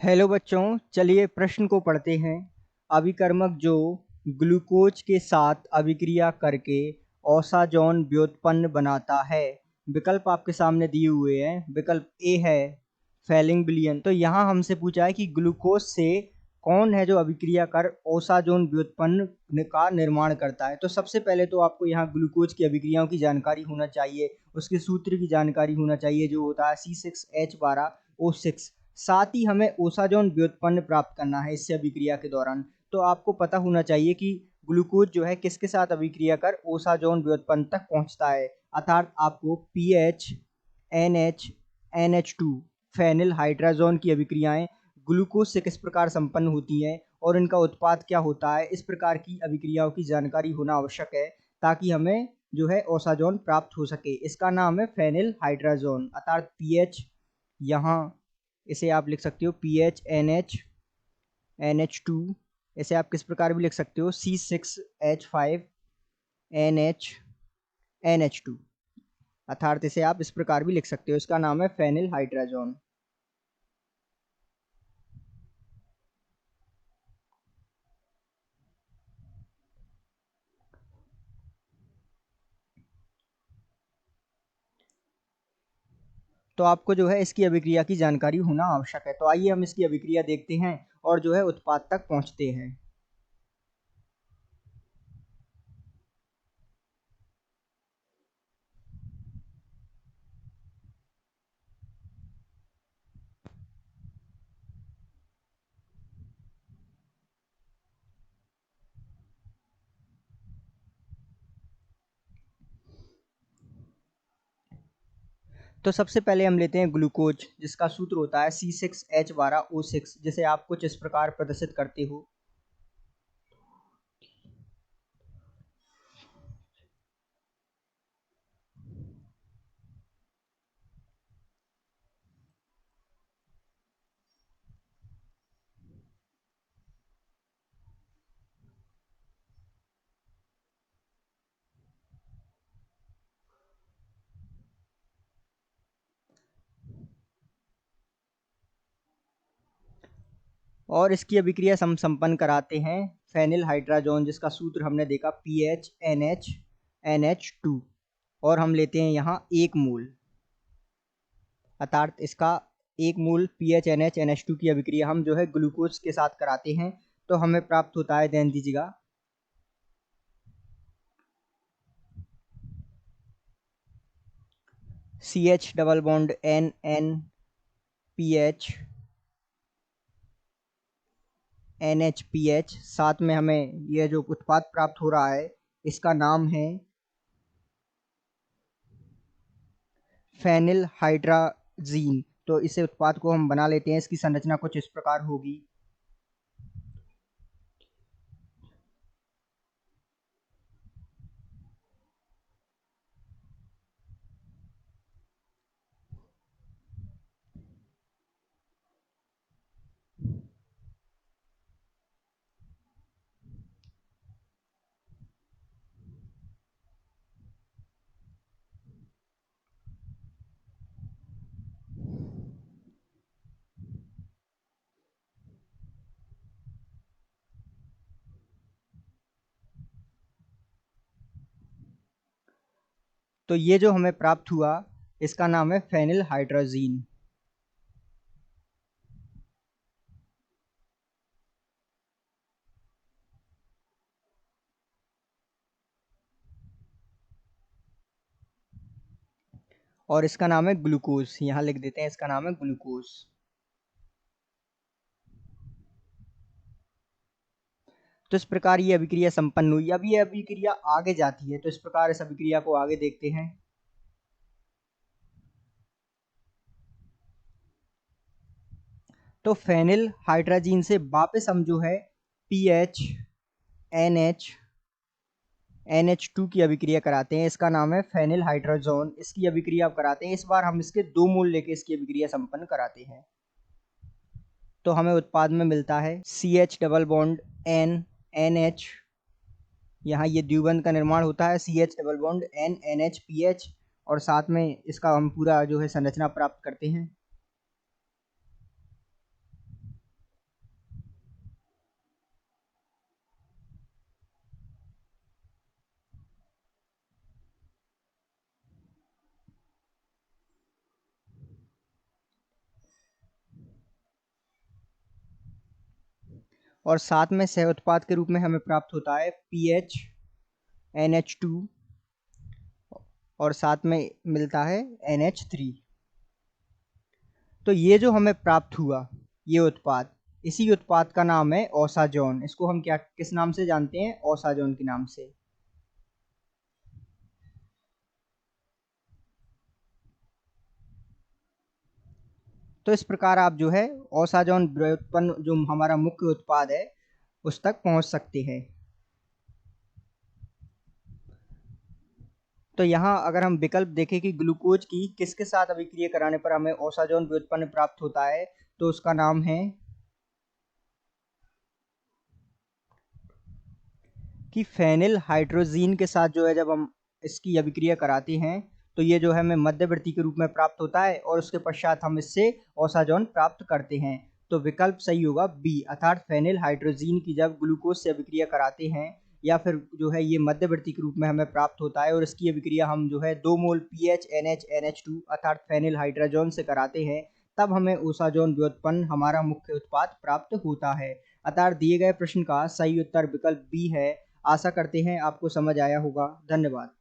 Hello बच्चों, चलिए प्रश्न को पढ़ते हैं। अभिकर्मक जो ग्लूकोज के साथ अभिक्रिया करके ओसाजोन व्युत्पन्न बनाता है। विकल्प आपके सामने दिए हुए हैं। विकल्प ए है फेलिंग विलयन। तो यहाँ हमसे पूछा है कि ग्लूकोज से कौन है जो अभिक्रिया कर ओसाजोन व्युत्पन्न का निर्माण करता है। तो सबसे पहले तो आपको यहाँ ग्लूकोज की अभिक्रियाओं की जानकारी होना चाहिए, उसके सूत्र की जानकारी होना चाहिए जो होता है C6H12O6। साथ ही हमें ओसाजोन व्युत्पन्न प्राप्त करना है इससे अभिक्रिया के दौरान। तो आपको पता होना चाहिए कि ग्लूकोज जो है किसके साथ अभिक्रिया कर ओसाजोन व्युत्पन्न तक पहुंचता है, अर्थात आपको pH NH NH2 phenyl hydrazone की अभिक्रियाएं ग्लूकोज से किस प्रकार संपन्न होती हैं और इनका उत्पाद क्या होता है, इस प्रकार की अभिक्रियाओं की जानकारी होना आवश्यक है ताकि हमें जो है ओसाजोन प्राप्त हो सके। इसका नाम है फेनिल हाइड्राजोन, अर्थात पीएच। यहाँ इसे आप लिख सकते हो पीएच NH2। इसे आप किस प्रकार भी लिख सकते हो C6H5NH2, अर्थात इसे आप इस प्रकार भी लिख सकते हो। इसका नाम है फेनिल हाइड्राजोन। तो आपको जो है इसकी अभिक्रिया की जानकारी होना आवश्यक है। तो आइए हम इसकी अभिक्रिया देखते हैं और जो है उत्पाद तक पहुंचते हैं। तो सबसे पहले हम लेते हैं ग्लूकोज, जिसका सूत्र होता है C6H12O6, जिसे आप कुछ इस प्रकार प्रदर्शित करते हो। और इसकी अभिक्रिया संपन्न कराते हैं फेनिल हाइड्राजोन, जिसका सूत्र हमने देखा PHNH और हम लेते हैं यहाँ 1 मोल, अर्थात इसका 1 मोल PHNH की अभिक्रिया हम जो है ग्लूकोज के साथ कराते हैं तो हमें प्राप्त होता है, ध्यान दीजिएगा, CH double bond NNPH NHPH। साथ में हमें यह जो उत्पाद प्राप्त हो रहा है इसका नाम है फेनिल हाइड्राजीन। तो इसे उत्पाद को हम बना लेते हैं। इसकी संरचना कुछ इस प्रकार होगी। तो ये जो हमें प्राप्त हुआ इसका नाम है फेनिल हाइड्राजीन। और इसका नाम है ग्लूकोज। यहाँ लिख देते हैं इसका नाम है ग्लूकोज। तो इस प्रकार ये अभिक्रिया संपन्न हुई। अब ये अभिक्रिया आगे जाती है, तो इस प्रकार इस अभिक्रिया को आगे देखते हैं। तो फेनिल हाइड्राजीन से वापस हम जो है PHNH NH2 की अभिक्रिया कराते हैं। इसका नाम है फेनिल हाइड्राजोन। इसकी अभिक्रिया कराते हैं। इस बार हम इसके 2 मोल लेके इसकी अभिक्रिया संपन्न कराते हैं। तो हमें उत्पाद में मिलता है CH डबल बॉन्ड NNH। यहाँ ये द्विबंध का निर्माण होता है CH डबल बॉन्ड NNHPH, और साथ में इसका हम पूरा जो है संरचना प्राप्त करते हैं। और साथ में सह उत्पाद के रूप में हमें प्राप्त होता है PH NH2 और साथ में मिलता है NH3। तो ये जो हमें प्राप्त हुआ ये उत्पाद, इसी उत्पाद का नाम है ओसाजोन। इसको हम क्या किस नाम से जानते हैं? ओसाजोन के नाम से। तो इस प्रकार आप जो है ओसाजोन व्युत्पन्न जो हमारा मुख्य उत्पाद है उस तक पहुंच सकते हैं। तो यहाँ अगर हम विकल्प देखें कि ग्लूकोज की किसके साथ अभिक्रिया कराने पर हमें ओसाजोन व्युत्पन्न प्राप्त होता है, तो उसका नाम है कि फेनिल हाइड्रोजीन के साथ जो है जब हम इसकी अभिक्रिया कराते हैं तो ये जो है हमें मध्यवर्ती के रूप में प्राप्त होता है और उसके पश्चात हम इससे ओसाजोन प्राप्त करते हैं। तो विकल्प सही होगा बी, अर्थात फेनिल हाइड्रोजीन की जब ग्लूकोज से अभिक्रिया कराते हैं या फिर जो है ये मध्यवर्ती के रूप में हमें प्राप्त होता है और इसकी अभिक्रिया हम जो है 2 मोल PHNH अर्थात फेनिल हाइड्रोजन से कराते हैं, तब हमें ओसाजोन व्युत्पन्न हमारा मुख्य उत्पाद प्राप्त होता है। अतः दिए गए प्रश्न का सही उत्तर विकल्प बी है। आशा करते हैं आपको समझ आया होगा। धन्यवाद।